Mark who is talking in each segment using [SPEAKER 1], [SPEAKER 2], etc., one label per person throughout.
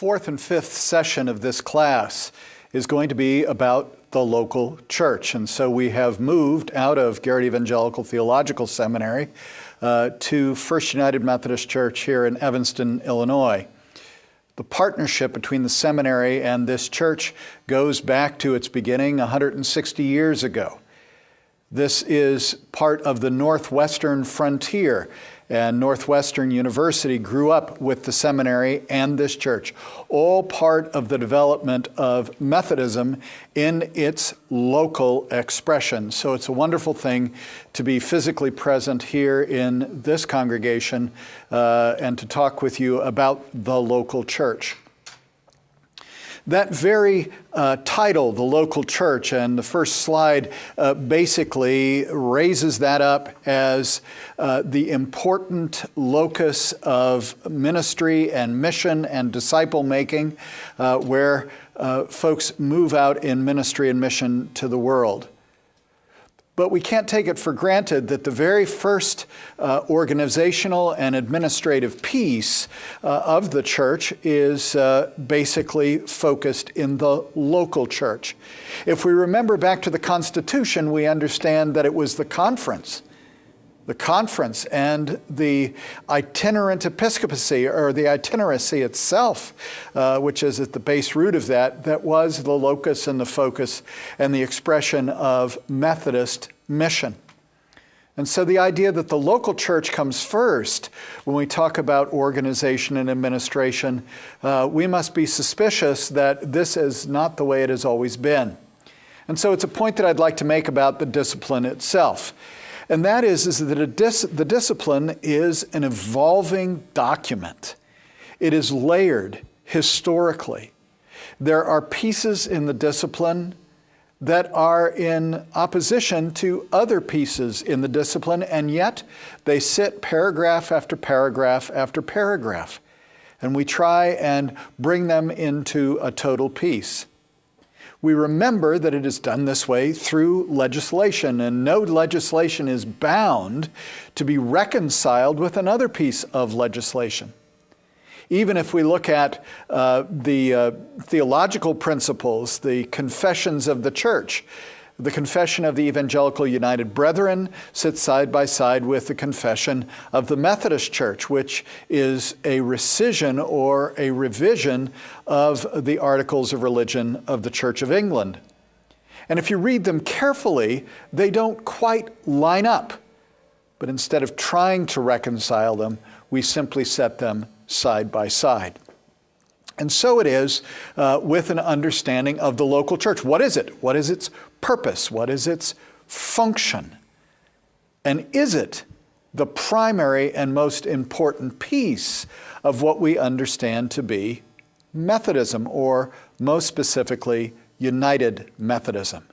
[SPEAKER 1] fourth and fifth session of this class is going to be about the local church. And so we have moved out of Garrett Evangelical Theological Seminary to First United Methodist Church here in Evanston, Illinois. The partnership between the seminary and this church goes back to its beginning 160 years ago. This is part of the Northwestern frontier, and Northwestern University grew up with the seminary and this church, all part of the development of Methodism in its local expression. So it's a wonderful thing to be physically present here in this congregation and to talk with you about the local church. That very title, the local church, and the first slide basically raises that up as the important locus of ministry and mission and disciple making, where folks move out in ministry and mission to the world. But we can't take it for granted that the very first organizational and administrative piece of the church is basically focused in the local church. If we remember back to the Constitution, we understand that it was the conference and the itinerant episcopacy, or the itineracy itself, which is at the base root of that was the locus and the focus and the expression of Methodist mission. And so the idea that the local church comes first when we talk about organization and administration, we must be suspicious that this is not the way it has always been. And so it's a point that I'd like to make about the discipline itself. And that is that the discipline is an evolving document. It is layered historically. There are pieces in the discipline that are in opposition to other pieces in the discipline, and yet they sit paragraph after paragraph after paragraph. And we try and bring them into a total piece. We remember that it is done this way through legislation, and no legislation is bound to be reconciled with another piece of legislation. Even if we look at the theological principles, the confessions of the church, the confession of the Evangelical United Brethren sits side by side with the confession of the Methodist Church, which is a rescission or a revision of the Articles of Religion of the Church of England. And if you read them carefully, they don't quite line up. But instead of trying to reconcile them, we simply set them side by side. And so it is with an understanding of the local church. What is it? What is its purpose? What is its function? And is it the primary and most important piece of what we understand to be Methodism, or most specifically, United Methodism?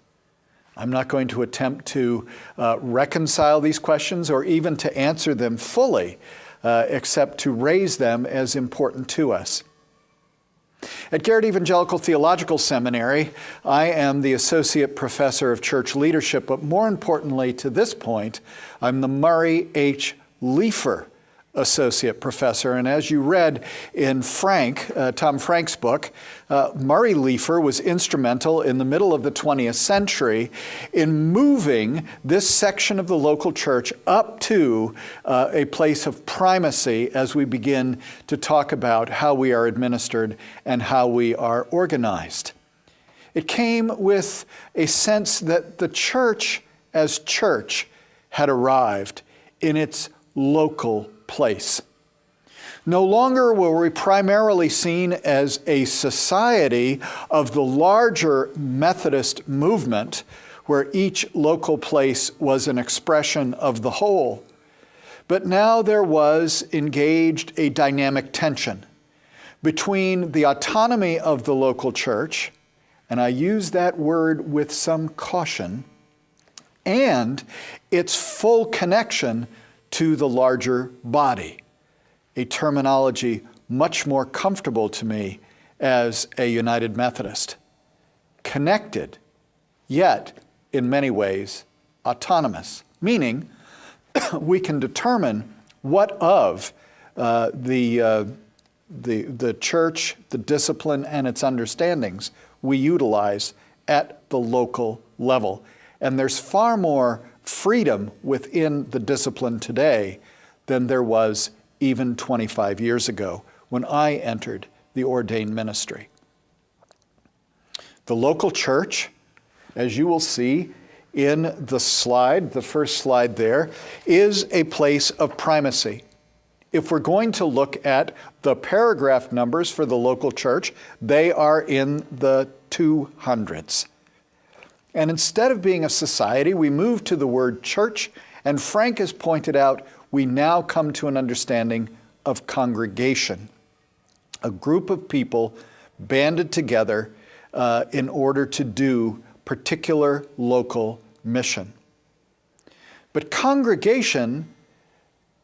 [SPEAKER 1] I'm not going to attempt to reconcile these questions or even to answer them fully, except to raise them as important to us. At Garrett Evangelical Theological Seminary, I am the Associate Professor of Church Leadership, but more importantly to this point, I'm the Murray H. Leifer Associate Professor. And as you read in Tom Frank's book, Murray Leifer was instrumental in the middle of the 20th century in moving this section of the local church up to a place of primacy as we begin to talk about how we are administered and how we are organized. It came with a sense that the church as church had arrived in its local place. No longer were we primarily seen as a society of the larger Methodist movement, where each local place was an expression of the whole. But now there was engaged a dynamic tension between the autonomy of the local church, and I use that word with some caution, and its full connection to the larger body, a terminology much more comfortable to me as a United Methodist. Connected, yet in many ways autonomous, meaning we can determine what of the the church, the discipline, and its understandings we utilize at the local level. And there's far more freedom within the discipline today than there was even 25 years ago when I entered the ordained ministry. The local church, as you will see in the slide, the first slide there, is a place of primacy. If we're going to look at the paragraph numbers for the local church, they are in the 200s. And instead of being a society, we move to the word church, and Frank has pointed out, we now come to an understanding of congregation, a group of people banded together in order to do particular local mission. But congregation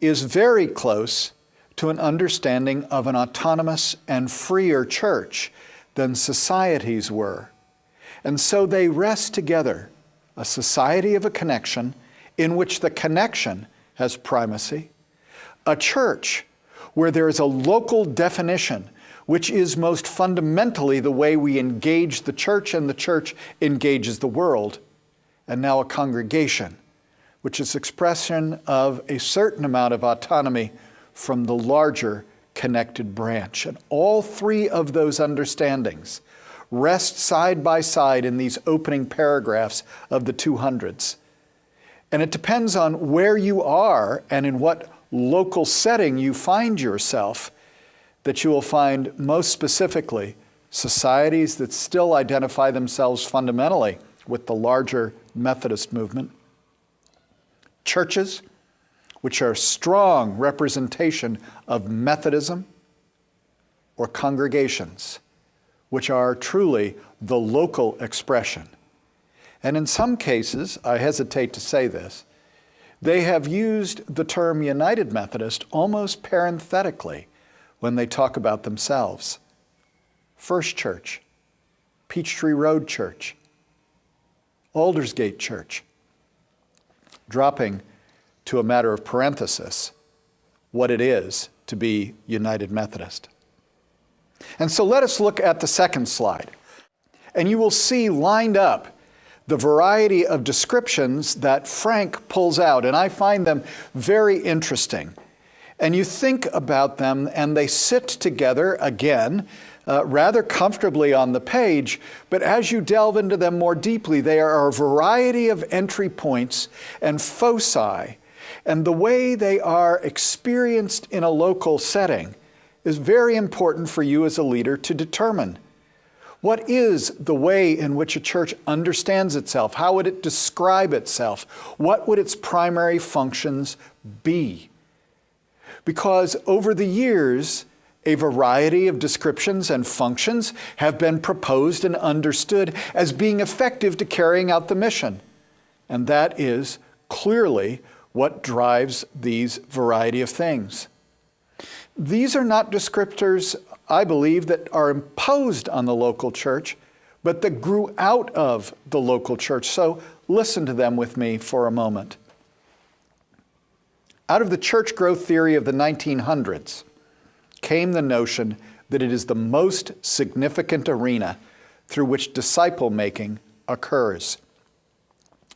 [SPEAKER 1] is very close to an understanding of an autonomous and freer church than societies were. And so they rest together, a society of a connection in which the connection has primacy, a church where there is a local definition, which is most fundamentally the way we engage the church and the church engages the world, and now a congregation, which is expression of a certain amount of autonomy from the larger connected branch. And all three of those understandings rest side by side in these opening paragraphs of the 200s. And it depends on where you are and in what local setting you find yourself that you will find most specifically societies that still identify themselves fundamentally with the larger Methodist movement, churches which are a strong representation of Methodism, or congregations which are truly the local expression. And in some cases, I hesitate to say this, they have used the term United Methodist almost parenthetically when they talk about themselves. First Church, Peachtree Road Church, Aldersgate Church, dropping to a matter of parenthesis what it is to be United Methodist. And so let us look at the second slide. And you will see lined up the variety of descriptions that Frank pulls out, and I find them very interesting. And you think about them, and they sit together, again, rather comfortably on the page, but as you delve into them more deeply, they are a variety of entry points and foci, and the way they are experienced in a local setting is very important for you as a leader to determine. What is the way in which a church understands itself? How would it describe itself? What would its primary functions be? Because over the years, a variety of descriptions and functions have been proposed and understood as being effective to carrying out the mission. And that is clearly what drives these variety of things. These are not descriptors, I believe, that are imposed on the local church, but that grew out of the local church. So listen to them with me for a moment. Out of the church growth theory of the 1900s came the notion that it is the most significant arena through which disciple making occurs.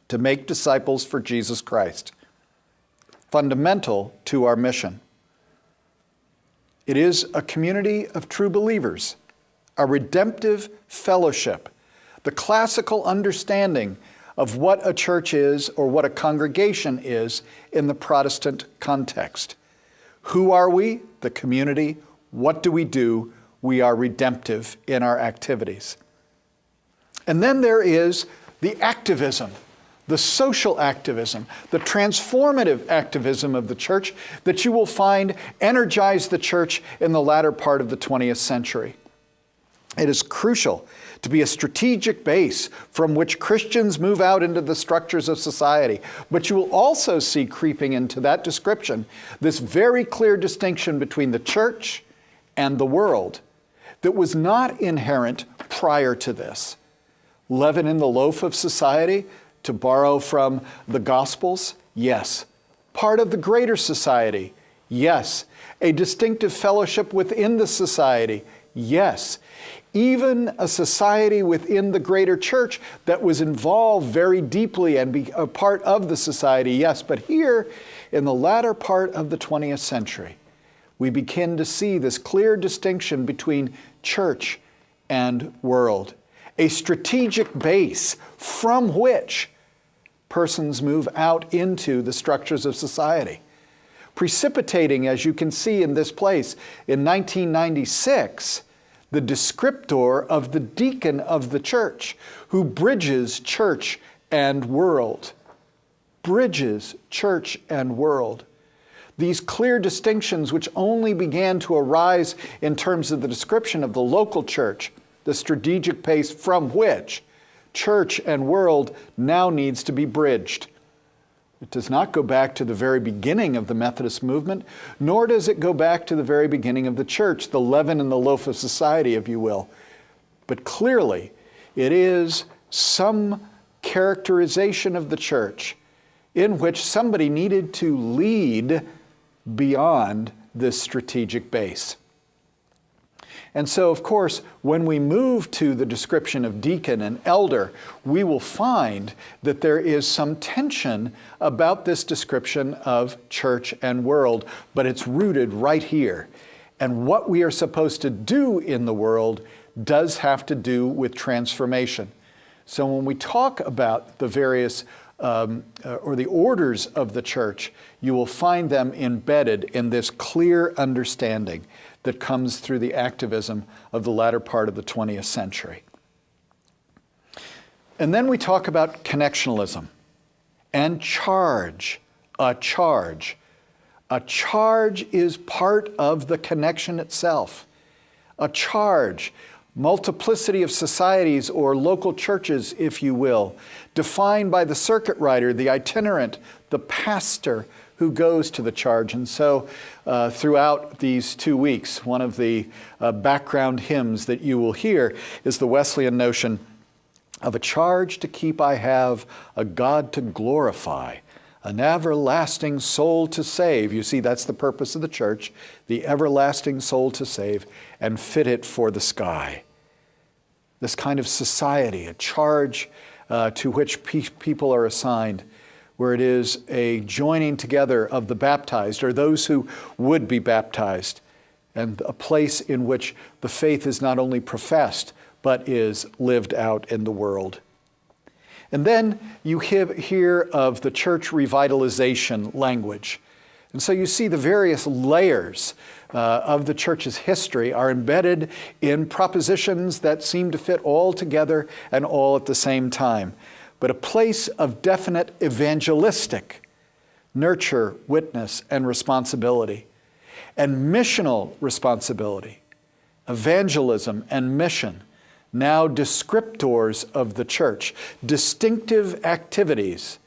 [SPEAKER 1] To make disciples for Jesus Christ, fundamental to our mission. It is a community of true believers, a redemptive fellowship, the classical understanding of what a church is or what a congregation is in the Protestant context. Who are we? The community. What do? We are redemptive in our activities. And then there is the activism, the social activism, the transformative activism of the church that you will find energized the church in the latter part of the 20th century. It is crucial to be a strategic base from which Christians move out into the structures of society. But you will also see creeping into that description this very clear distinction between the church and the world that was not inherent prior to this. Leaven in the loaf of society, to borrow from the Gospels, yes. Part of the greater society, Yes. A distinctive fellowship within the society? Yes. Even a society within the greater church that was involved very deeply and be a part of the society? Yes. But here, in the latter part of the 20th century, we begin to see this clear distinction between church and world. A strategic base from which persons move out into the structures of society. Precipitating, as you can see in this place, in 1996, the descriptor of the deacon of the church, who bridges church and world. Bridges church and world. These clear distinctions, which only began to arise in terms of the description of the local church, the strategic base from which church and world now needs to be bridged. It does not go back to the very beginning of the Methodist movement, nor does it go back to the very beginning of the church, the leaven and the loaf of society, if you will. But clearly, it is some characterization of the church in which somebody needed to lead beyond this strategic base. And so, of course, when we move to the description of deacon and elder, we will find that there is some tension about this description of church and world, but it's rooted right here. And what we are supposed to do in the world does have to do with transformation. So when we talk about the various or the orders of the church, you will find them embedded in this clear understanding that comes through the activism of the latter part of the 20th century. And then we talk about connectionalism and charge. A charge. A charge is part of the connection itself. A charge. Multiplicity of societies or local churches, if you will, defined by the circuit rider, the itinerant, the pastor who goes to the charge. And so throughout these 2 weeks, one of the background hymns that you will hear is the Wesleyan notion of a charge to keep I have, a God to glorify, an everlasting soul to save. You see, that's the purpose of the church, the everlasting soul to save, and fit it for the sky. This kind of society, a charge to which people are assigned, where it is a joining together of the baptized or those who would be baptized, and a place in which the faith is not only professed, but is lived out in the world. And then you hear of the church revitalization language. And so you see the various layers of the church's history are embedded in propositions that seem to fit all together and all at the same time. But a place of definite evangelistic nurture, witness, and responsibility, and missional responsibility, evangelism and mission, now descriptors of the church, distinctive activities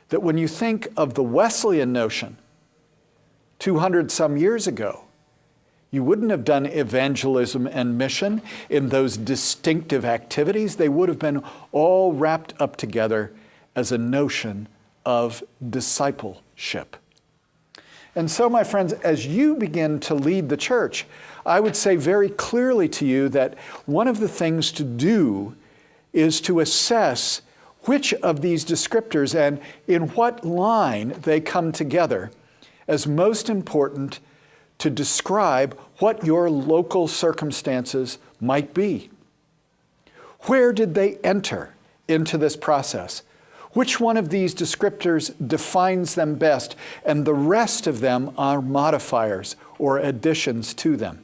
[SPEAKER 1] that when you think of the Wesleyan notion 200 some years ago, you wouldn't have done evangelism and mission in those distinctive activities. They would have been all wrapped up together as a notion of discipleship. And so, my friends, as you begin to lead the church, I would say very clearly to you that one of the things to do is to assess which of these descriptors and in what line they come together as most important to describe what your local circumstances might be. Where did they enter into this process? Which one of these descriptors defines them best, and the rest of them are modifiers or additions to them?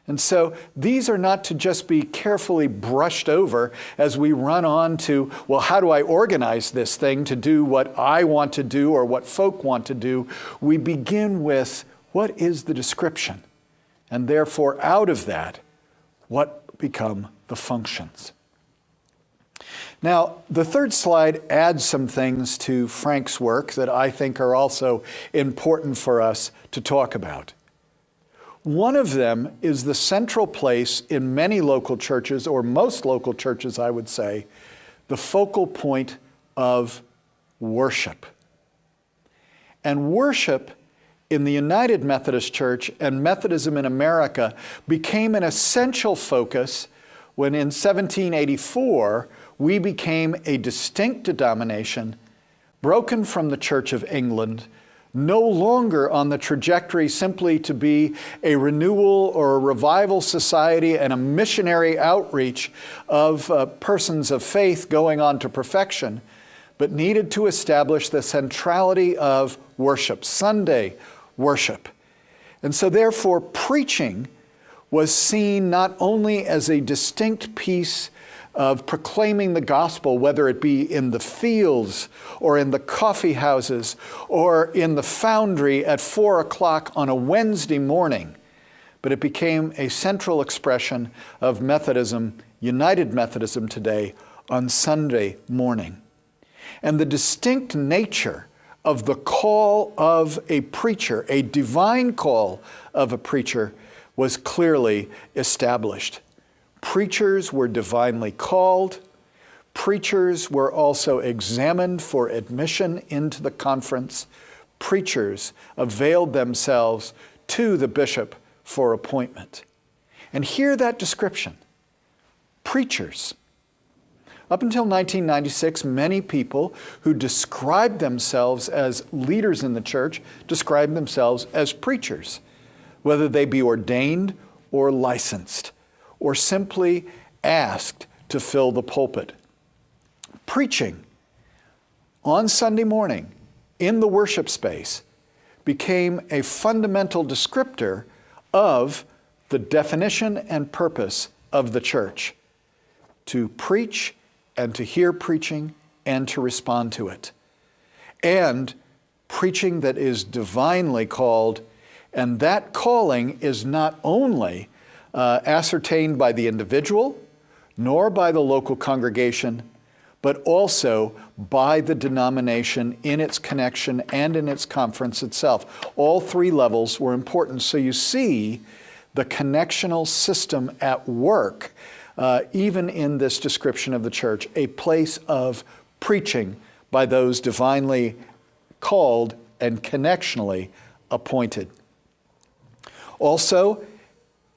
[SPEAKER 1] And so these are not to just be carefully brushed over as we run on to, well, how do I organize this thing to do what I want to do or what folk want to do? We begin with, what is the description? And therefore, out of that, what become the functions? Now, the third slide adds some things to Frank's work that I think are also important for us to talk about. One of them is the central place in many local churches, or most local churches, I would say, the focal point of worship. And worship in the United Methodist Church and Methodism in America became an essential focus when in 1784 we became a distinct denomination, broken from the Church of England, no longer on the trajectory simply to be a renewal or a revival society and a missionary outreach of persons of faith going on to perfection, but needed to establish the centrality of worship, Sunday worship. And so therefore preaching was seen not only as a distinct piece of proclaiming the gospel, whether it be in the fields or in the coffee houses or in the foundry at 4 o'clock on a Wednesday morning, but it became a central expression of Methodism, United Methodism today, on Sunday morning. And the distinct nature of the call of a preacher, a divine call of a preacher, was clearly established. Preachers were divinely called. Preachers were also examined for admission into the conference. Preachers availed themselves to the bishop for appointment. And hear that description. Preachers. Up until 1996, many people who described themselves as leaders in the church described themselves as preachers, whether they be ordained or licensed, or simply asked to fill the pulpit. Preaching on Sunday morning in the worship space became a fundamental descriptor of the definition and purpose of the church: to preach and to hear preaching and to respond to it. And preaching that is divinely called, and that calling is not only ascertained by the individual, nor by the local congregation, but also by the denomination in its connection and in its conference itself. All three levels were important. So you see the connectional system at work, even in this description of the church, a place of preaching by those divinely called and connectionally appointed. Also,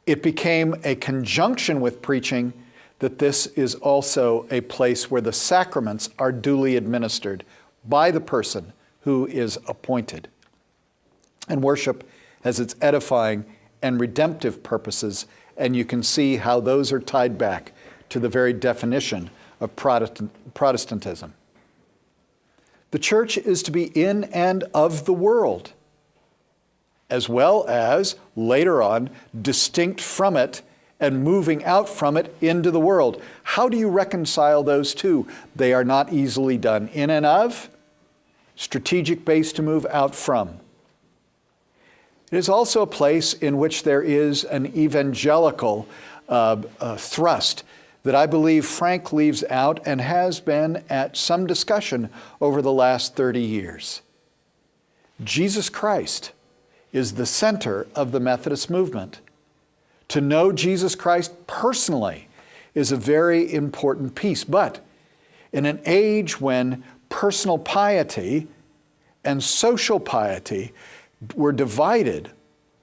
[SPEAKER 1] it became a conjunction with preaching that this is also a place where the sacraments are duly administered by the person who is appointed. And worship has its edifying and redemptive purposes, and you can see how those are tied back to the very definition of Protestantism. The church is to be in and of the world, as well as, later on, distinct from it and moving out from it into the world. How do you reconcile those two? They are not easily done. In and of, strategic base to move out from. It is also a place in which there is an evangelical thrust that I believe Frank leaves out and has been at some discussion over the last 30 years. Jesus Christ is the center of the Methodist movement. To know Jesus Christ personally is a very important piece. But in an age when personal piety and social piety were divided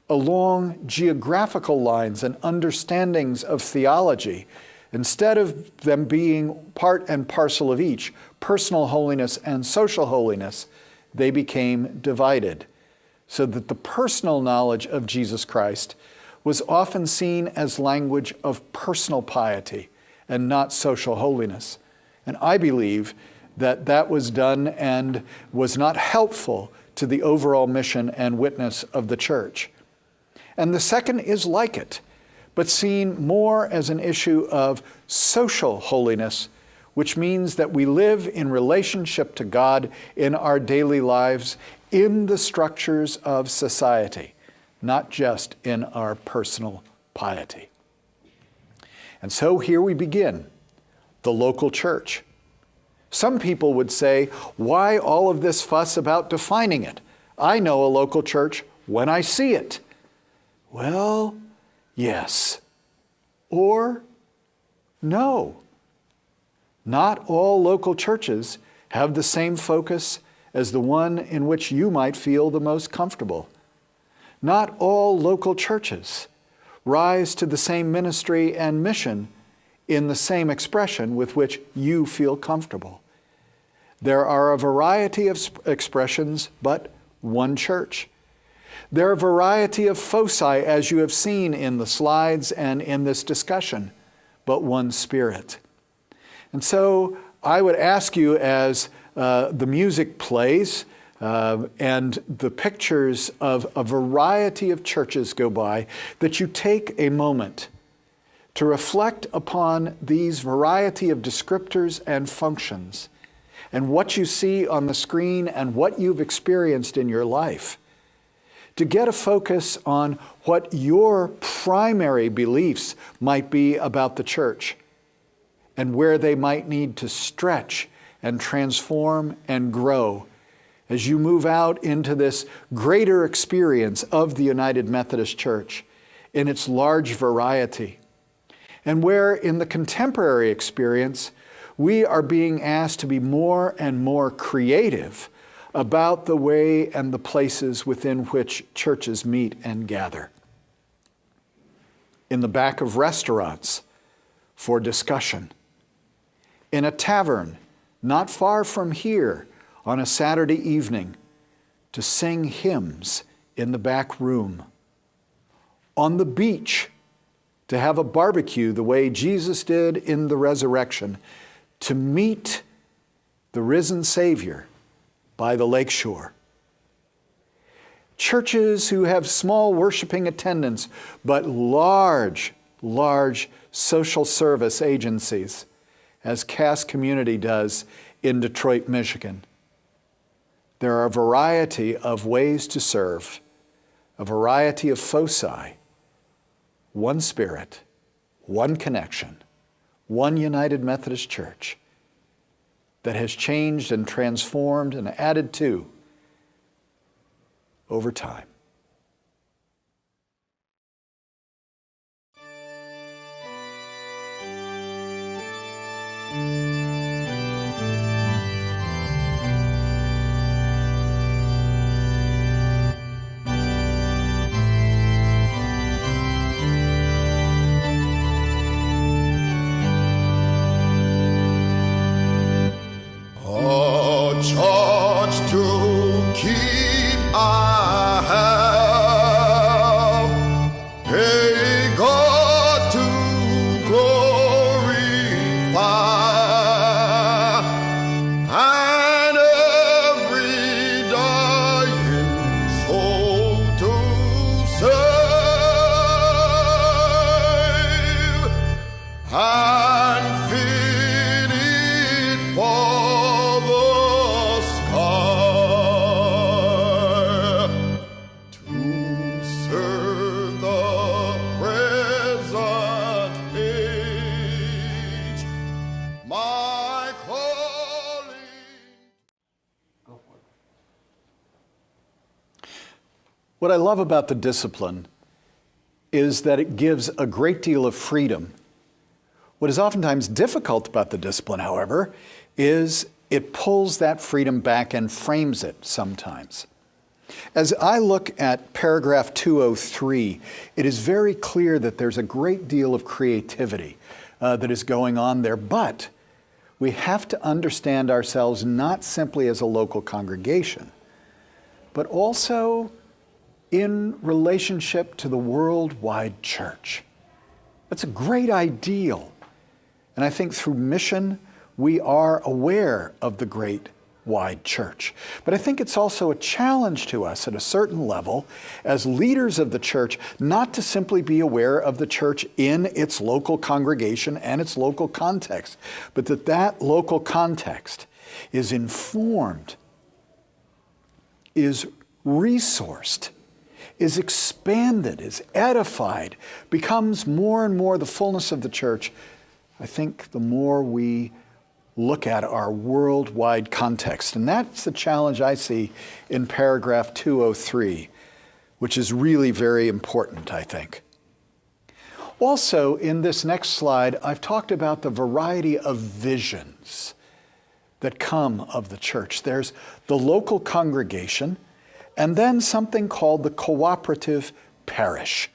[SPEAKER 1] along geographical lines and understandings of theology, instead of them being part and parcel of each, personal holiness and social holiness, they became divided, so that the personal knowledge of Jesus Christ was often seen as language of personal piety and not social holiness. And I believe that that was done and was not helpful to the overall mission and witness of the church. And the second is like it, but seen more as an issue of social holiness, which means that we live in relationship to God in our daily lives in the structures of society, not just in our personal piety. And so here we begin, the local church. Some people would say, why all of this fuss about defining it? I know a local church when I see it. Well, yes. Or no. Not all local churches have the same focus as the one in which you might feel the most comfortable. Not all local churches rise to the same ministry and mission in the same expression with which you feel comfortable. There are a variety of expressions, but one church. There are a variety of foci, as you have seen in the slides and in this discussion, but one Spirit. And so I would ask you, as the music plays and the pictures of a variety of churches go by, that you take a moment to reflect upon these variety of descriptors and functions and what you see on the screen and what you've experienced in your life, to get a focus on what your primary beliefs might be about the church and where they might need to stretch and transform and grow as you move out into this greater experience of the United Methodist Church in its large variety, and where in the contemporary experience we are being asked to be more and more creative about the way and the places within which churches meet and gather. In the back of restaurants for discussion. In a tavern not far from here on a Saturday evening to sing hymns in the back room. On the beach to have a barbecue the way Jesus did in the resurrection, to meet the risen Savior by the lakeshore. Churches who have small worshiping attendance, but large social service agencies, as Cass Community does in Detroit, Michigan. There are a variety of ways to serve, a variety of foci, one Spirit, one connection, one United Methodist Church that has changed and transformed and added to over time. What I love about the discipline is that it gives a great deal of freedom. What is oftentimes difficult about the discipline, however, is it pulls that freedom back and frames it sometimes. As I look at paragraph 203, it is very clear that there's a great deal of creativity that is going on there, but we have to understand ourselves not simply as a local congregation, but also in relationship to the worldwide church. That's a great ideal. And I think through mission, we are aware of the great wide church. But I think it's also a challenge to us at a certain level as leaders of the church not to simply be aware of the church in its local congregation and its local context, but that local context is informed, is resourced, is expanded, is edified, becomes more and more the fullness of the church. I think the more we look at our worldwide context. And that's the challenge I see in paragraph 203, which is really very important, I think. Also, in this next slide, I've talked about the variety of visions that come of the church. There's the local congregation, and then something called the cooperative parish.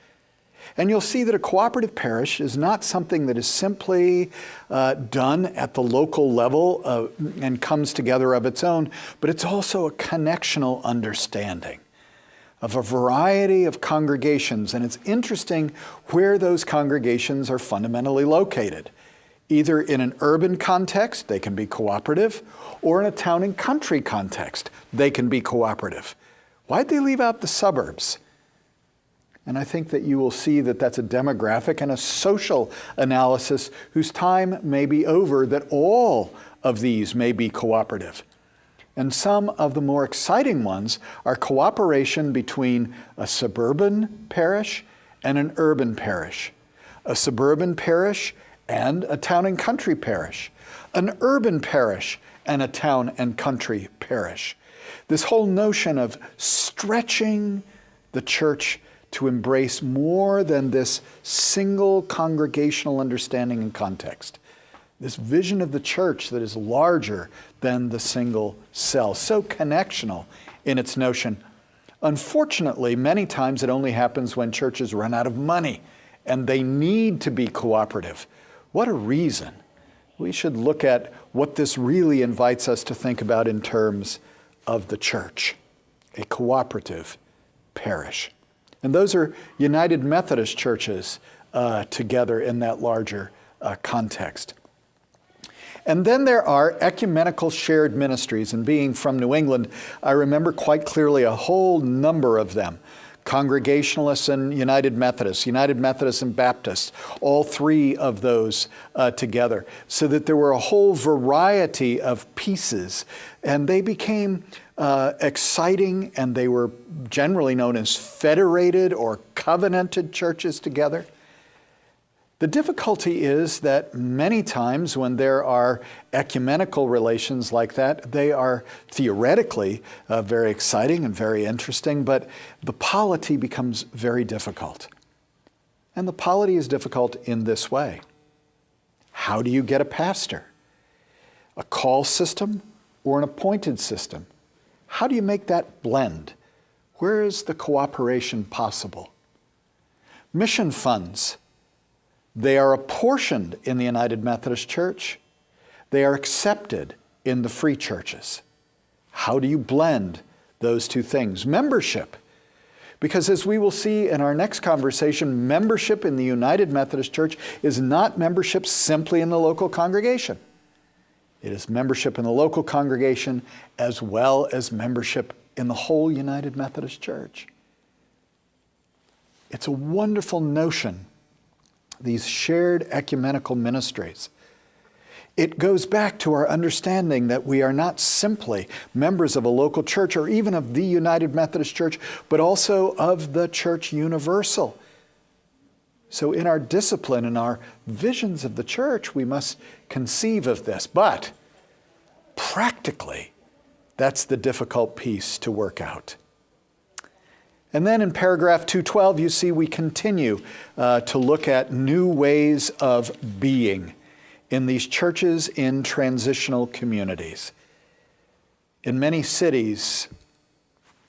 [SPEAKER 1] And you'll see that a cooperative parish is not something that is simply done at the local level and comes together of its own, but it's also a connectional understanding of a variety of congregations. And it's interesting where those congregations are fundamentally located. Either in an urban context, they can be cooperative, or in a town and country context, they can be cooperative. Why'd they leave out the suburbs? And I think that you will see that that's a demographic and a social analysis whose time may be over, that all of these may be cooperative. And some of the more exciting ones are cooperation between a suburban parish and an urban parish, a suburban parish and a town and country parish, an urban parish and a town and country parish. This whole notion of stretching the church to embrace more than this single congregational understanding and context. This vision of the church that is larger than the single cell, so connectional in its notion. Unfortunately, many times it only happens when churches run out of money and they need to be cooperative. What a reason. We should look at what this really invites us to think about in terms of the church, a cooperative parish. And those are United Methodist churches together in that larger context. And then there are ecumenical shared ministries, and being from New England, I remember quite clearly a whole number of them. Congregationalists and United Methodists and Baptists, all three of those together, so that there were a whole variety of pieces, and they became exciting, and they were generally known as federated or covenanted churches together. The difficulty is that many times when there are ecumenical relations like that, they are theoretically very exciting and very interesting, but the polity becomes very difficult. And the polity is difficult in this way. How do you get a pastor? A call system or an appointed system? How do you make that blend? Where is the cooperation possible? Mission funds. They are apportioned in the United Methodist Church. They are accepted in the free churches. How do you blend those two things? Membership. Because as we will see in our next conversation, membership in the United Methodist Church is not membership simply in the local congregation. It is membership in the local congregation as well as membership in the whole United Methodist Church. It's a wonderful notion, these shared ecumenical ministries. It goes back to our understanding that we are not simply members of a local church or even of the United Methodist Church, but also of the Church Universal. So in our discipline and our visions of the church, we must conceive of this. But practically, that's the difficult piece to work out. And then in paragraph 212, you see we continue to look at new ways of being in these churches in transitional communities. In many cities,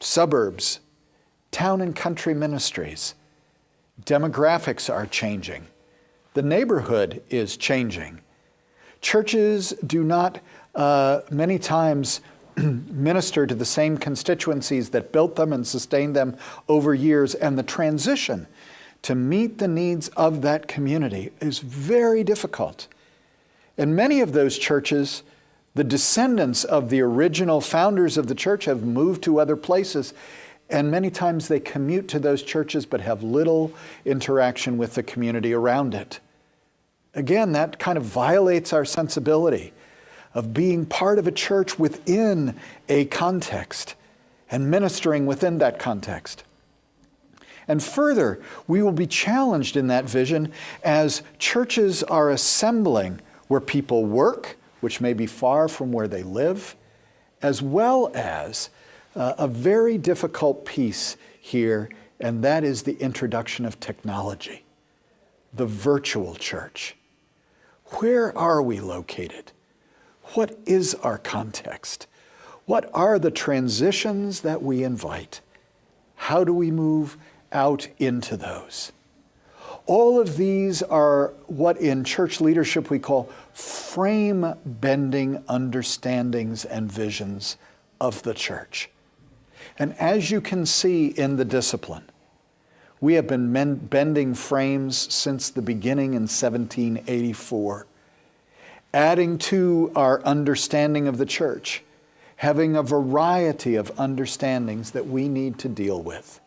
[SPEAKER 1] suburbs, town and country ministries, demographics are changing. The neighborhood is changing. Churches do not many times minister to the same constituencies that built them and sustained them over years, and the transition to meet the needs of that community is very difficult. In many of those churches, the descendants of the original founders of the church have moved to other places, and many times they commute to those churches but have little interaction with the community around it. Again, that kind of violates our sensibility of being part of a church within a context and ministering within that context. And further, we will be challenged in that vision as churches are assembling where people work, which may be far from where they live, as well as a very difficult piece here, and that is the introduction of technology, the virtual church. Where are we located? What is our context? What are the transitions that we invite? How do we move out into those? All of these are what in church leadership we call frame-bending understandings and visions of the church. And as you can see in the discipline, we have been bending frames since the beginning in 1784, adding to our understanding of the church, having a variety of understandings that we need to deal with.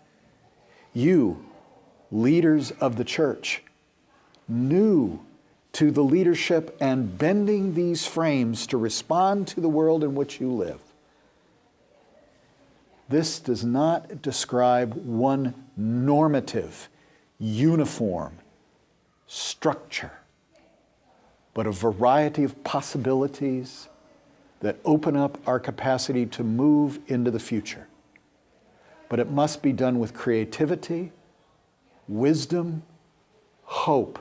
[SPEAKER 1] You, leaders of the church, new to the leadership and bending these frames to respond to the world in which you live. This does not describe one normative, uniform structure, but a variety of possibilities that open up our capacity to move into the future. But it must be done with creativity, wisdom, hope,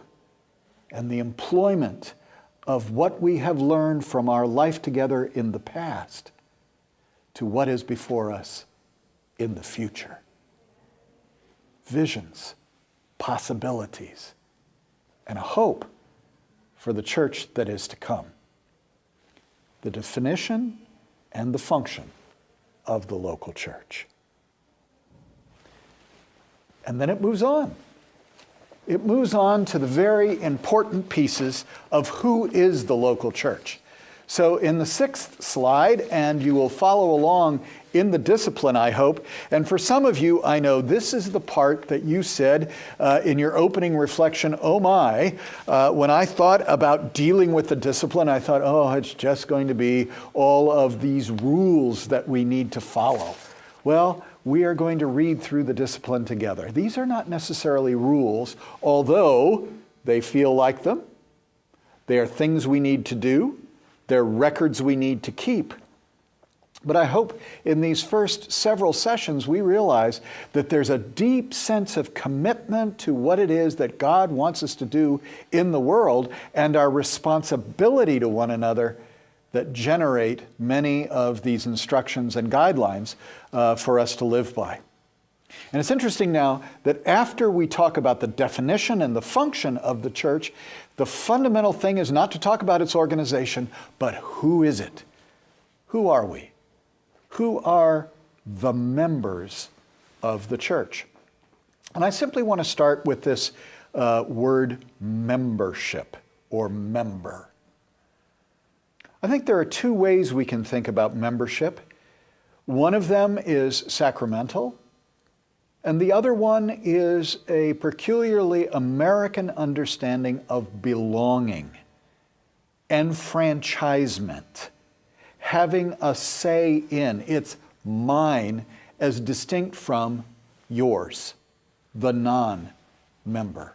[SPEAKER 1] and the employment of what we have learned from our life together in the past to what is before us in the future. Visions, possibilities, and a hope for the church that is to come. The definition and the function of the local church. And then it moves on. It moves on to the very important pieces of who is the local church. So in the 6th slide, and you will follow along in the discipline, I hope, and for some of you, I know this is the part that you said in your opening reflection, oh my, when I thought about dealing with the discipline, I thought, oh, it's just going to be all of these rules that we need to follow. Well, we are going to read through the discipline together. These are not necessarily rules, although they feel like them. They are things we need to do. They're records we need to keep. But I hope in these first several sessions we realize that there's a deep sense of commitment to what it is that God wants us to do in the world and our responsibility to one another that generate many of these instructions and guidelines for us to live by. And it's interesting now that after we talk about the definition and the function of the church, the fundamental thing is not to talk about its organization, but who is it? Who are we? Who are the members of the church? And I simply want to start with this word membership or member. I think there are two ways we can think about membership. One of them is sacramental, and the other one is a peculiarly American understanding of belonging, enfranchisement, having a say in. It's mine as distinct from yours, the non-member.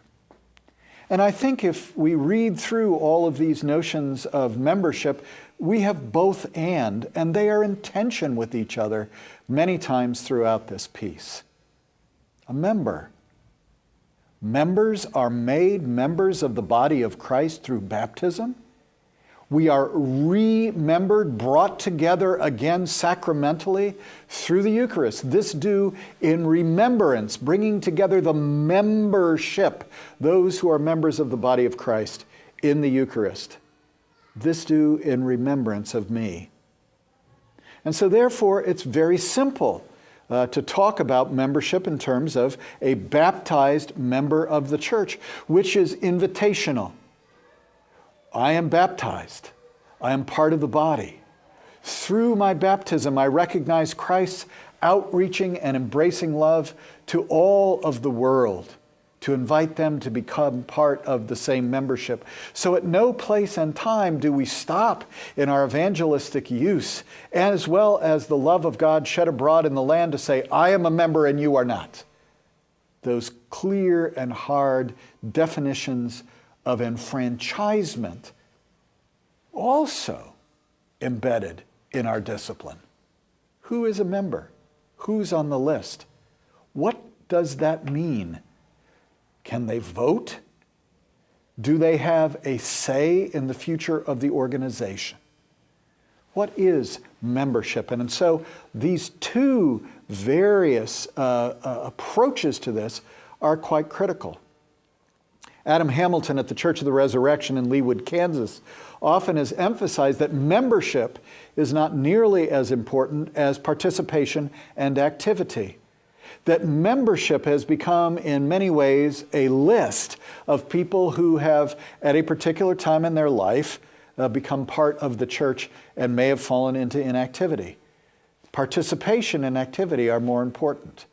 [SPEAKER 1] And I think if we read through all of these notions of membership, we have both and they are in tension with each other many times throughout this piece. A member. Members are made members of the body of Christ through baptism. We are remembered, brought together again sacramentally through the Eucharist. This do in remembrance, bringing together the membership, those who are members of the body of Christ in the Eucharist. This do in remembrance of me. And so therefore, it's very simple to talk about membership in terms of a baptized member of the church, which is invitational. I am baptized. I am part of the body. Through my baptism, I recognize Christ's outreaching and embracing love to all of the world, to invite them to become part of the same membership. So at no place and time do we stop in our evangelistic use, as well as the love of God shed abroad in the land to say, I am a member and you are not. Those clear and hard definitions of enfranchisement also embedded in our discipline. Who is a member? Who's on the list? What does that mean? Can they vote? Do they have a say in the future of the organization? What is membership? And so these two various approaches to this are quite critical. Adam Hamilton at the Church of the Resurrection in Leawood, Kansas, often has emphasized that membership is not nearly as important as participation and activity. That membership has become, in many ways, a list of people who have, at a particular time in their life, become part of the church and may have fallen into inactivity. Participation and activity are more important.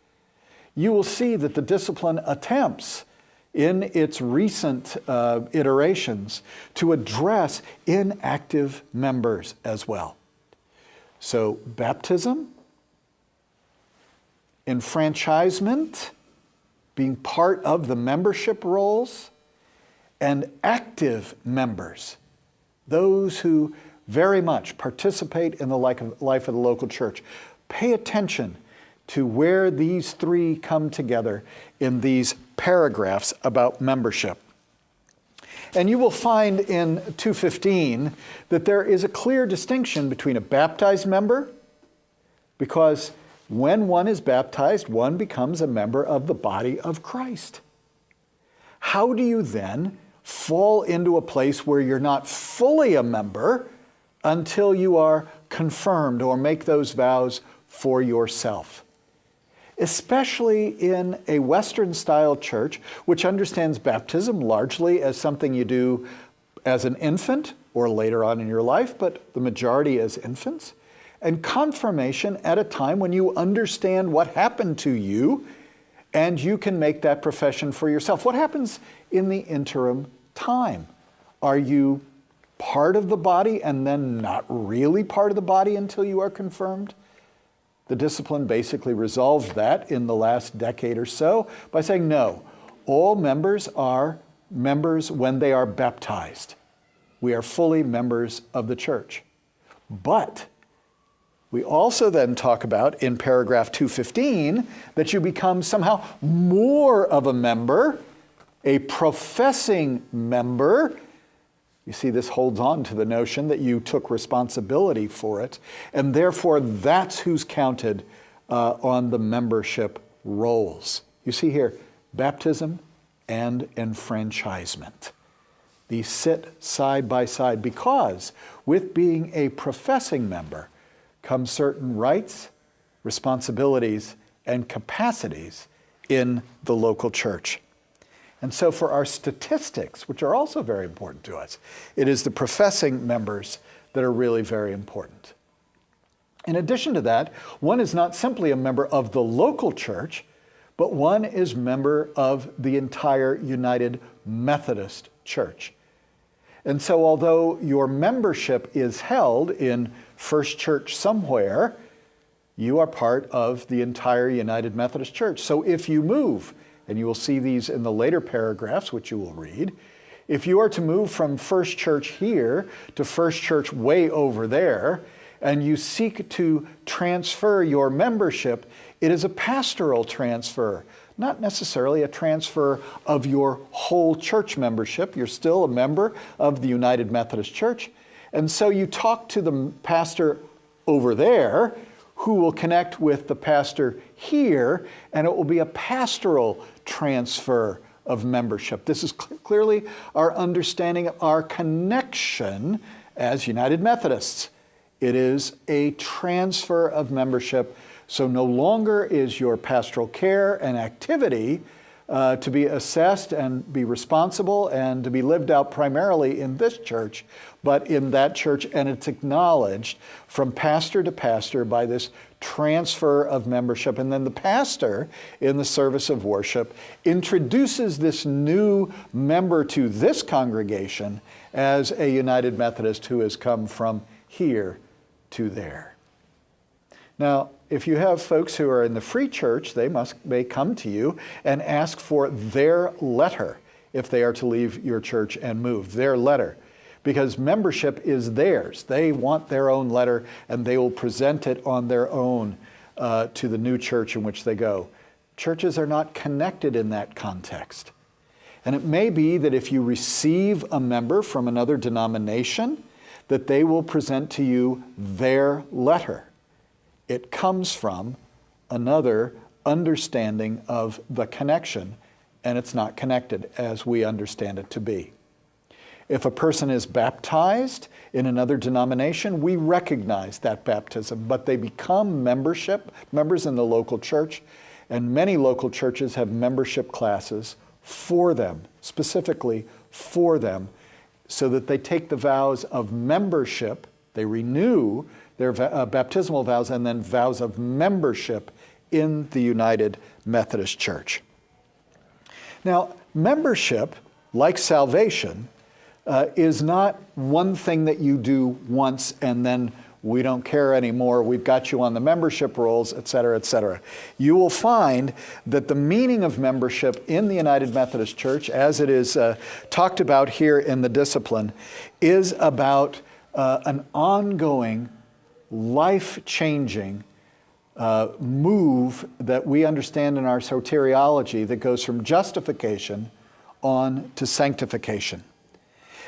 [SPEAKER 1] You will see that the discipline attempts in its recent iterations to address inactive members as well. So baptism, enfranchisement, being part of the membership roles, and active members, those who very much participate in the life of the local church. Pay attention to where these three come together in these paragraphs about membership. And you will find in 2:15 that there is a clear distinction between a baptized member, because when one is baptized, one becomes a member of the body of Christ. How do you then fall into a place where you're not fully a member until you are confirmed or make those vows for yourself? Especially in a Western-style church, which understands baptism largely as something you do as an infant or later on in your life, but the majority as infants, and confirmation at a time when you understand what happened to you and you can make that profession for yourself. What happens in the interim time? Are you part of the body and then not really part of the body until you are confirmed? The discipline basically resolved that in the last decade or so by saying, no, all members are members when they are baptized. We are fully members of the church. But we also then talk about in paragraph 2:15 that you become somehow more of a member, a professing member. You see, this holds on to the notion that you took responsibility for it, and therefore that's who's counted on the membership rolls. You see here, baptism and enfranchisement. These sit side by side because with being a professing member come certain rights, responsibilities, and capacities in the local church. And so for our statistics, which are also very important to us, it is the professing members that are really very important. In addition to that, one is not simply a member of the local church, but one is member of the entire United Methodist Church. And so although your membership is held in First Church somewhere, you are part of the entire United Methodist Church. So if you move, and you will see these in the later paragraphs, which you will read, if you are to move from First Church here to First Church way over there, and you seek to transfer your membership, it is a pastoral transfer, not necessarily a transfer of your whole church membership. You're still a member of the United Methodist Church. And so you talk to the pastor over there, who will connect with the pastor here, and it will be a pastoral transfer of membership. This is clearly our understanding of our connection as United Methodists. It is a transfer of membership, so no longer is your pastoral care and activity to be assessed and be responsible and to be lived out primarily in this church, but in that church, and it's acknowledged from pastor to pastor by this transfer of membership. And then the pastor in the service of worship introduces this new member to this congregation as a United Methodist who has come from here to there. Now, if you have folks who are in the free church, they may come to you and ask for their letter if they are to leave your church and move, their letter, because membership is theirs. They want their own letter, and they will present it on their own to the new church in which they go. Churches are not connected in that context. And it may be that if you receive a member from another denomination, that they will present to you their letter. It comes from another understanding of the connection, and it's not connected as we understand it to be. If a person is baptized in another denomination, we recognize that baptism, but they become members in the local church, and many local churches have membership classes for them, specifically for them, so that they take the vows of membership, they renew their baptismal vows, and then vows of membership in the United Methodist Church. Now, membership, like salvation, is not one thing that you do once and then we don't care anymore, we've got you on the membership rolls, et cetera, et cetera. You will find that the meaning of membership in the United Methodist Church, as it is talked about here in the discipline, is about an ongoing, life-changing move that we understand in our soteriology that goes from justification on to sanctification.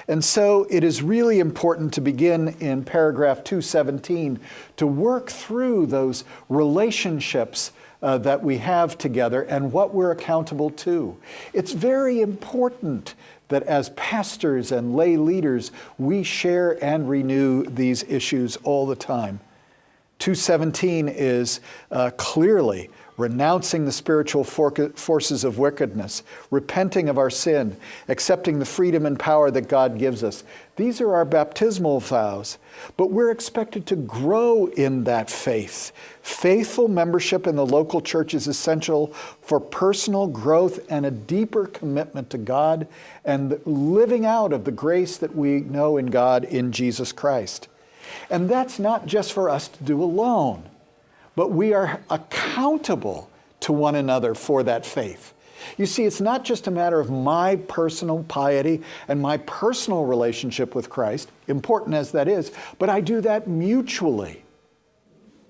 [SPEAKER 1] And so it is really important to begin in paragraph 217 to work through those relationships that we have together and what we're accountable to. It's very important that as pastors and lay leaders, we share and renew these issues all the time. 217 is clearly renouncing the spiritual forces of wickedness, repenting of our sin, accepting the freedom and power that God gives us. These are our baptismal vows, but we're expected to grow in that faith. Faithful membership in the local church is essential for personal growth and a deeper commitment to God and living out of the grace that we know in God in Jesus Christ. And that's not just for us to do alone, but we are accountable to one another for that faith. You see, it's not just a matter of my personal piety and my personal relationship with Christ, important as that is, but I do that mutually.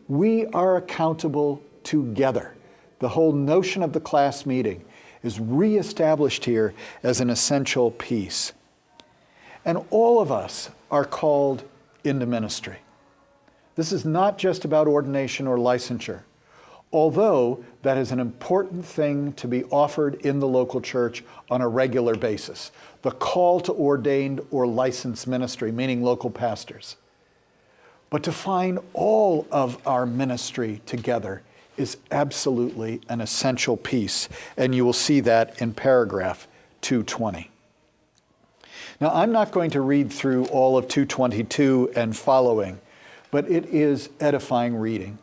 [SPEAKER 1] We are accountable together. The whole notion of the class meeting is reestablished here as an essential piece. And all of us are called into ministry. This is not just about ordination or licensure, although that is an important thing to be offered in the local church on a regular basis. The call to ordained or licensed ministry, meaning local pastors. But to find all of our ministry together is absolutely an essential piece, and you will see that in paragraph 220. Now, I'm not going to read through all of 222 and following, but it is edifying reading.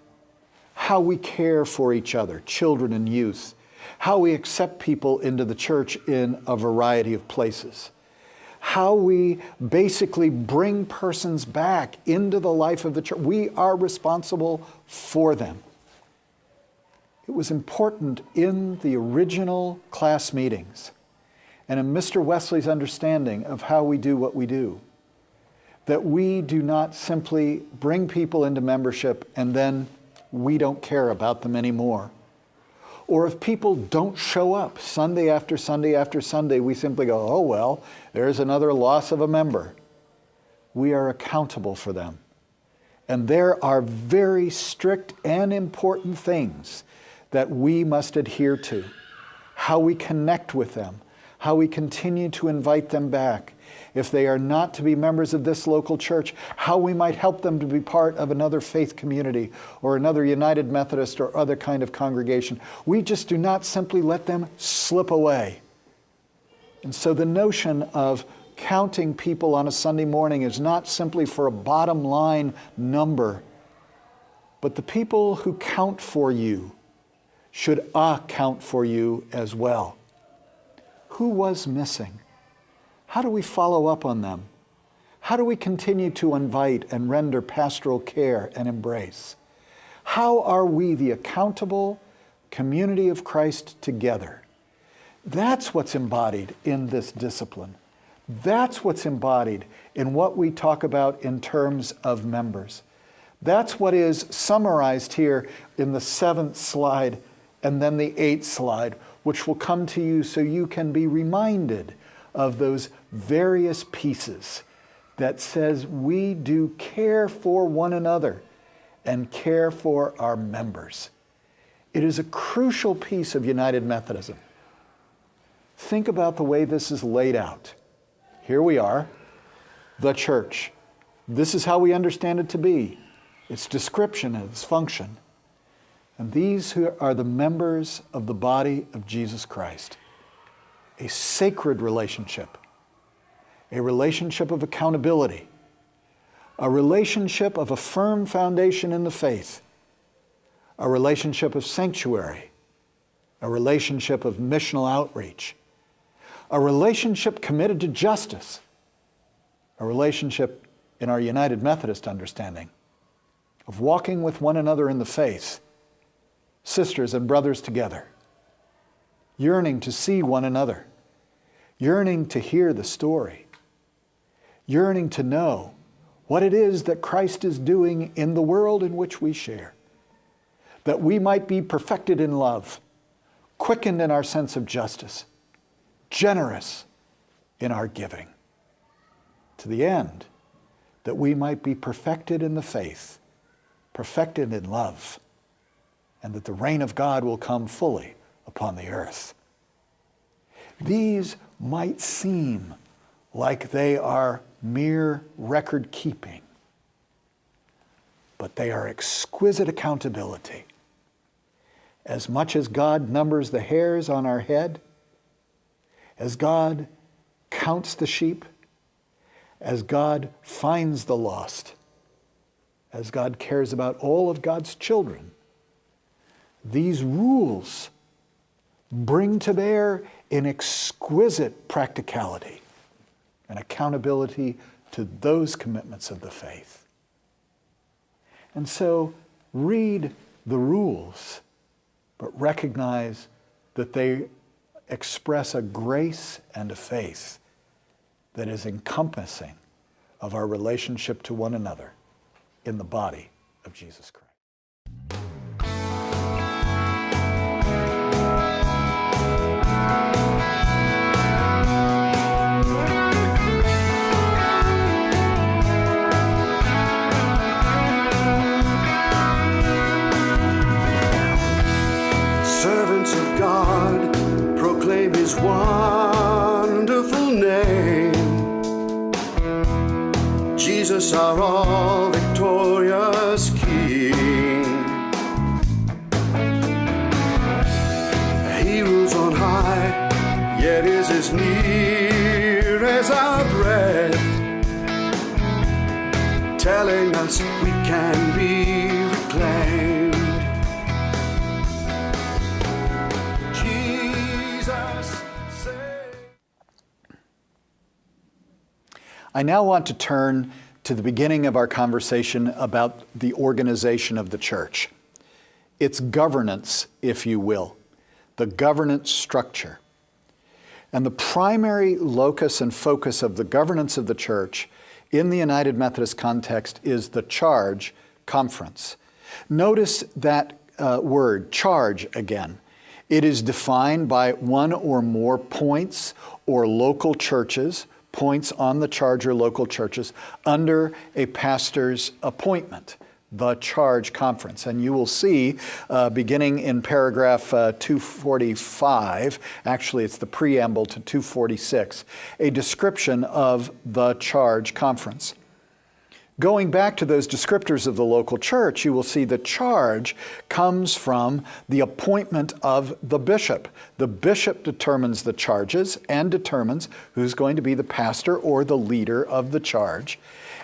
[SPEAKER 1] How we care for each other, children and youth. How we accept people into the church in a variety of places. How we basically bring persons back into the life of the church. We are responsible for them. It was important in the original class meetings and in Mr. Wesley's understanding of how we do what we do, that we do not simply bring people into membership and then we don't care about them anymore. Or if people don't show up Sunday after Sunday after Sunday, we simply go, oh well, there's another loss of a member. We are accountable for them. And there are very strict and important things that we must adhere to. How we connect with them, how we continue to invite them back. If they are not to be members of this local church, how we might help them to be part of another faith community or another United Methodist or other kind of congregation. We just do not simply let them slip away. And so the notion of counting people on a Sunday morning is not simply for a bottom line number, but the people who count for you should account for you as well. Who was missing? How do we follow up on them? How do we continue to invite and render pastoral care and embrace? How are we the accountable community of Christ together? That's what's embodied in this discipline. That's what's embodied in what we talk about in terms of members. That's what is summarized here in the 7th slide and then the 8th slide, which will come to you so you can be reminded of those various pieces that says we do care for one another and care for our members. It is a crucial piece of United Methodism. Think about the way this is laid out. Here we are, the church. This is how we understand it to be. Its description and its function. And these who are the members of the body of Jesus Christ. A sacred relationship. A relationship of accountability. A relationship of a firm foundation in the faith. A relationship of sanctuary. A relationship of missional outreach. A relationship committed to justice. A relationship, in our United Methodist understanding, of walking with one another in the faith, sisters and brothers together, yearning to see one another, yearning to hear the story, yearning to know what it is that Christ is doing in the world in which we share, that we might be perfected in love, quickened in our sense of justice, generous in our giving, to the end that we might be perfected in the faith, perfected in love, and that the reign of God will come fully upon the earth. These might seem like they are mere record keeping, but they are exquisite accountability. As much as God numbers the hairs on our head, as God counts the sheep, as God finds the lost, as God cares about all of God's children, these rules bring to bear in exquisite practicality and accountability to those commitments of the faith. And so read the rules, but recognize that they express a grace and a faith that is encompassing of our relationship to one another in the body of Jesus Christ.
[SPEAKER 2] Servants of God, proclaim His wonderful name. Jesus, our all victorious King. He rules on high, yet is as near as our breath, telling us we can be reclaimed.
[SPEAKER 1] I now want to turn to the beginning of our conversation about the organization of the church. Its governance, if you will, the governance structure. And the primary locus and focus of the governance of the church in the United Methodist context is the charge conference. Notice that word, charge, again. It is defined by one or more points or local churches, points on the charge or local churches under a pastor's appointment, the charge conference. And you will see, beginning in paragraph 245, actually it's the preamble to 246, a description of the charge conference. Going back to those descriptors of the local church, you will see the charge comes from the appointment of the bishop. The bishop determines the charges and determines who's going to be the pastor or the leader of the charge.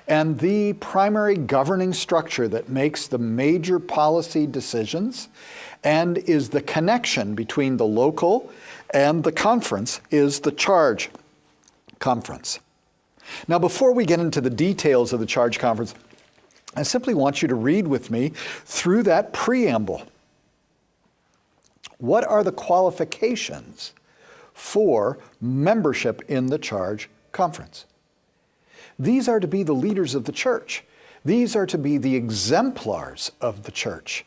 [SPEAKER 1] And the primary governing structure that makes the major policy decisions and is the connection between the local and the conference is the charge conference. Now, before we get into the details of the charge conference, I simply want you to read with me through that preamble. What are the qualifications for membership in the charge conference? These are to be the leaders of the church. These are to be the exemplars of the church.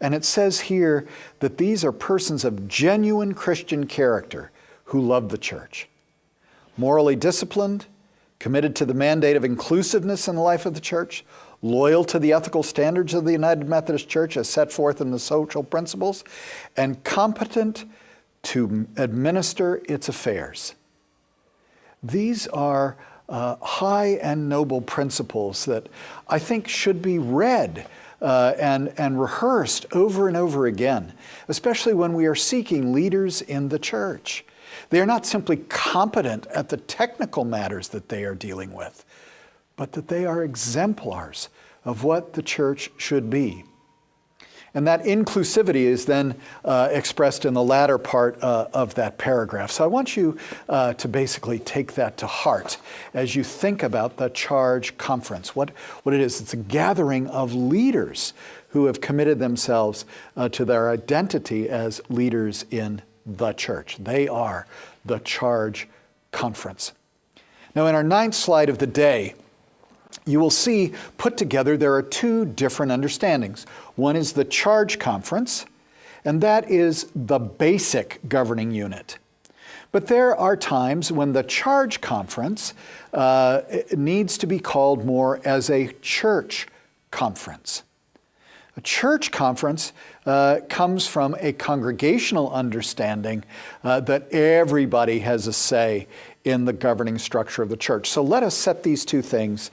[SPEAKER 1] And it says here that these are persons of genuine Christian character who love the church, morally disciplined, committed to the mandate of inclusiveness in the life of the church, loyal to the ethical standards of the United Methodist Church as set forth in the social principles, and competent to administer its affairs. These are high and noble principles that I think should be read and rehearsed over and over again, especially when we are seeking leaders in the church. They are not simply competent at the technical matters that they are dealing with, but that they are exemplars of what the church should be. And that inclusivity is then expressed in the latter part of that paragraph. So I want you to basically take that to heart as you think about the Charge Conference. What it is, it's a gathering of leaders who have committed themselves to their identity as leaders in the church. They are the Charge Conference. Now, in our 9th slide of the day, you will see put together there are two different understandings. One is the Charge Conference, and that is the basic governing unit. But there are times when the Charge Conference needs to be called more as a church conference. A church conference comes from a congregational understanding that everybody has a say in the governing structure of the church. So let us set these two things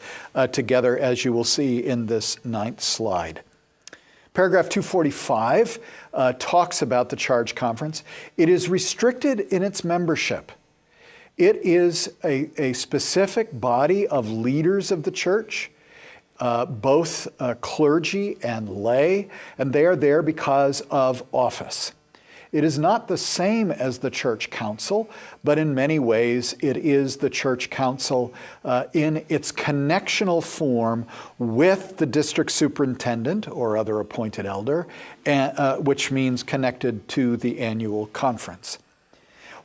[SPEAKER 1] together, as you will see in this 9th slide. Paragraph 245 talks about the Charge Conference. It is restricted in its membership. It is a specific body of leaders of the church, both clergy and lay, and they are there because of office. It is not the same as the church council, but in many ways it is the church council in its connectional form with the district superintendent or other appointed elder, which means connected to the annual conference.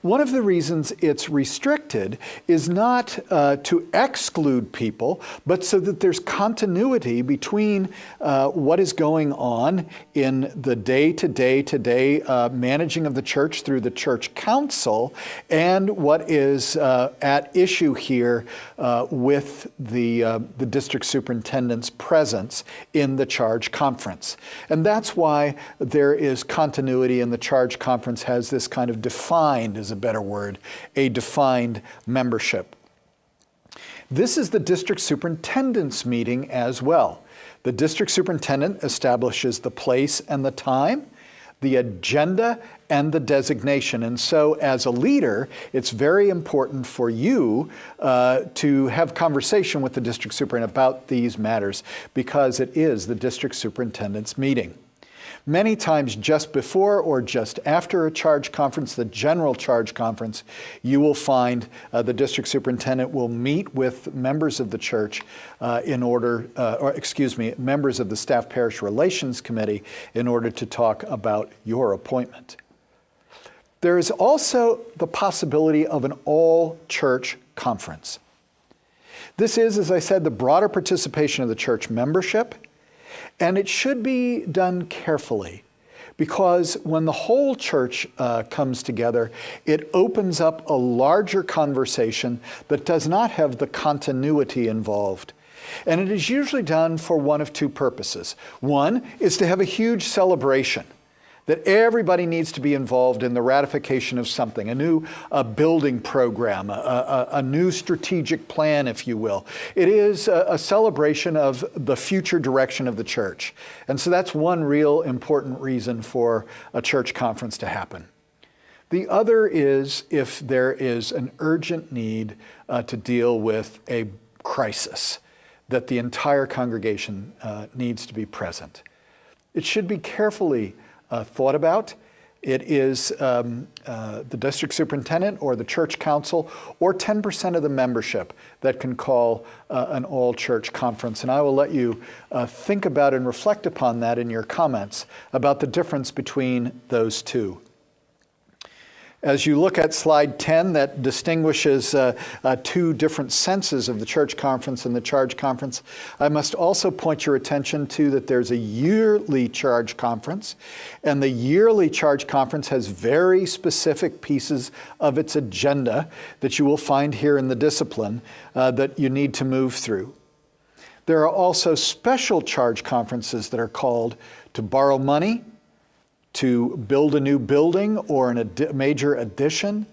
[SPEAKER 1] One of the reasons it's restricted is not to exclude people, but so that there's continuity between what is going on in the day-to-day managing of the church through the church council and what is at issue here with the district superintendent's presence in the Charge Conference. And that's why there is continuity, and the Charge Conference has this kind of defined, is a better word, a defined membership. This is the district superintendent's meeting as well. The district superintendent establishes the place and the time, the agenda, and the designation. And so as a leader, it's very important for you to have conversation with the district superintendent about these matters, because it is the district superintendent's meeting. Many times just before or just after a charge conference, the general charge conference, you will find the district superintendent will meet with members of the church members of the Staff Parish Relations Committee in order to talk about your appointment. There is also the possibility of an all-church conference. This is, as I said, the broader participation of the church membership. And it should be done carefully, because when the whole church comes together, it opens up a larger conversation that does not have the continuity involved. And it is usually done for one of two purposes. One is to have a huge celebration, that everybody needs to be involved in the ratification of something, a new building program, a new strategic plan, if you will. It is a celebration of the future direction of the church. And so that's one real important reason for a church conference to happen. The other is if there is an urgent need to deal with a crisis, that the entire congregation needs to be present. It should be carefully thought about. It is the district superintendent or the church council or 10% of the membership that can call an all-church conference. And I will let you think about and reflect upon that in your comments about the difference between those two. As you look at slide 10, that distinguishes two different senses of the church conference and the charge conference. I must also point your attention to that there's a yearly charge conference, and the yearly charge conference has very specific pieces of its agenda that you will find here in the discipline that you need to move through. There are also special charge conferences that are called to borrow money, to build a new building or a major addition,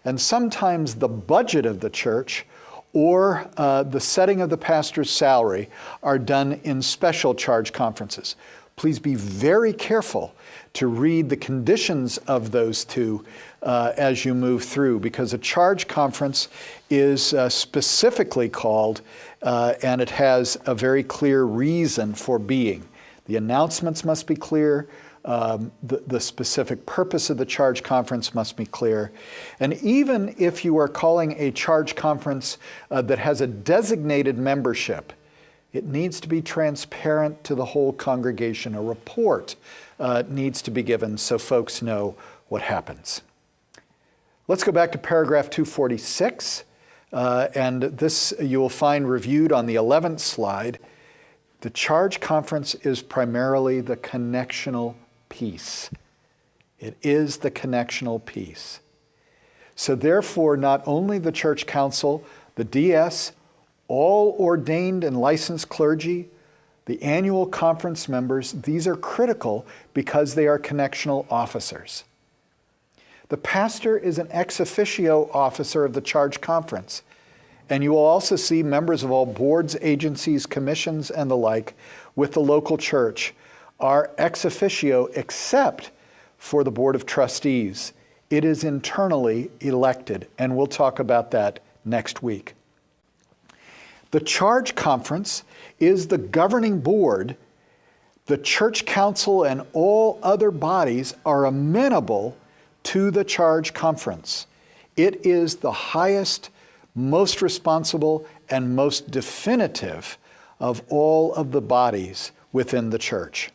[SPEAKER 1] and sometimes the budget of the church or the setting of the pastor's salary are done in special charge conferences. Please be very careful to read the conditions of those two as you move through, because a charge conference is specifically called and it has a very clear reason for being. The announcements must be clear. The specific purpose of the charge conference must be clear. And even if you are calling a charge conference that has a designated membership, it needs to be transparent to the whole congregation. A report needs to be given so folks know what happens. Let's go back to paragraph 246, and this you will find reviewed on the 11th slide. The charge conference is primarily the connectional piece. It is the connectional piece. So therefore, not only the church council, the DS, all ordained and licensed clergy, the annual conference members, these are critical because they are connectional officers. The pastor is an ex officio officer of the charge conference. And you will also see members of all boards, agencies, commissions, and the like with the local church are ex officio except for the Board of Trustees. It is internally elected, and we'll talk about that next week. The charge conference is the governing board. The church council and all other bodies are amenable to the charge conference. It is the highest, most responsible, and most definitive of all of the bodies within the church.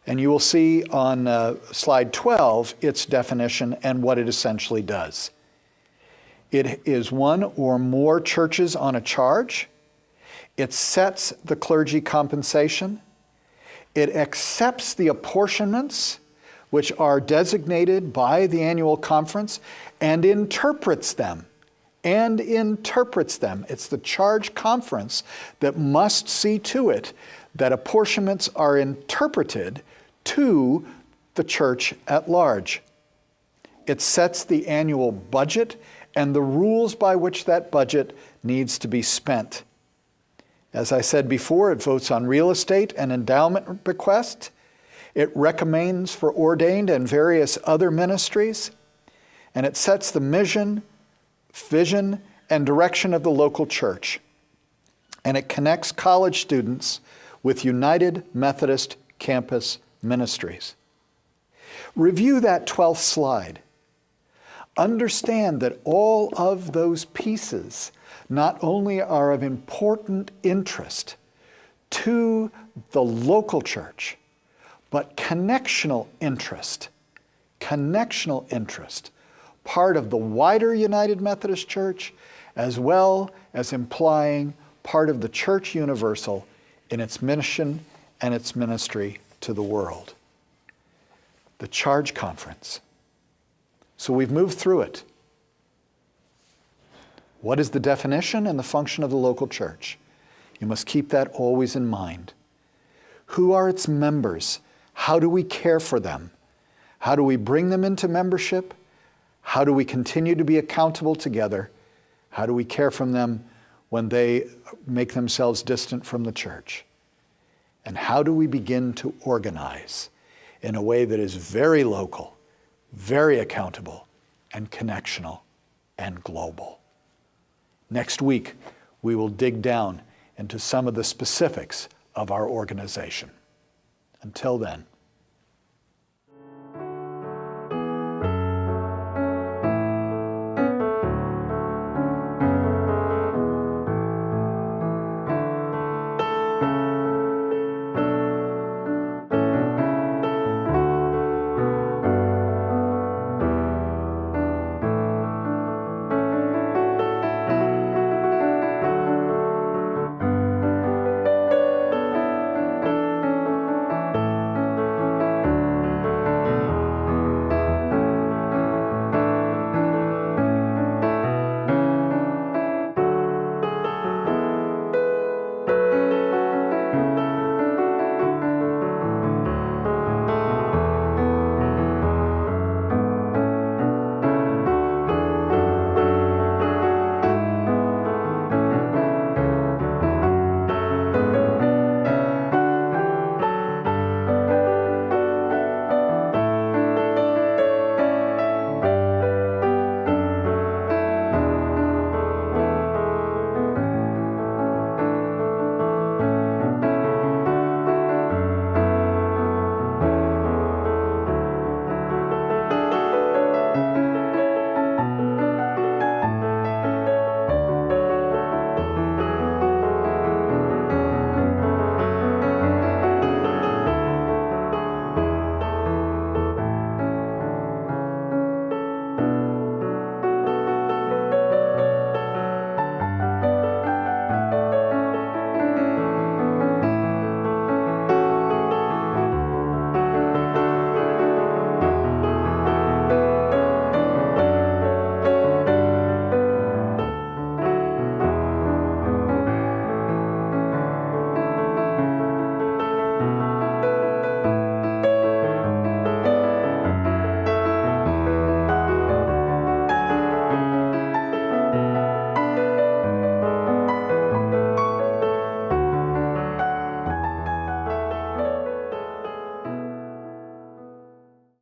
[SPEAKER 1] And you will see on slide 12 its definition and what it essentially does. It is one or more churches on a charge. It sets the clergy compensation. It accepts the apportionments which are designated by the annual conference and interprets them. It's the charge conference that must see to it that apportionments are interpreted to the church at large. It sets the annual budget and the rules by which that budget needs to be spent. As I said before, it votes on real estate and endowment bequests. It recommends for ordained and various other ministries. And it sets the mission, vision, and direction of the local church. And it connects college students with United Methodist Campus Ministries. Review that 12th slide. Understand that all of those pieces not only are of important interest to the local church, but connectional interest, part of the wider United Methodist Church, as well as implying part of the Church Universal in its mission and its ministry to the world. The Charge Conference. So we've moved through it. What is the definition and the function of the local church? You must keep that always in mind. Who are its members? How do we care for them? How do we bring them into membership? How do we continue to be accountable together? How do we care for them when they make themselves distant from the church? And how do we begin to organize in a way that is very local, very accountable, and connectional, and global? Next week, we will dig down into some of the specifics of our organization. Until then,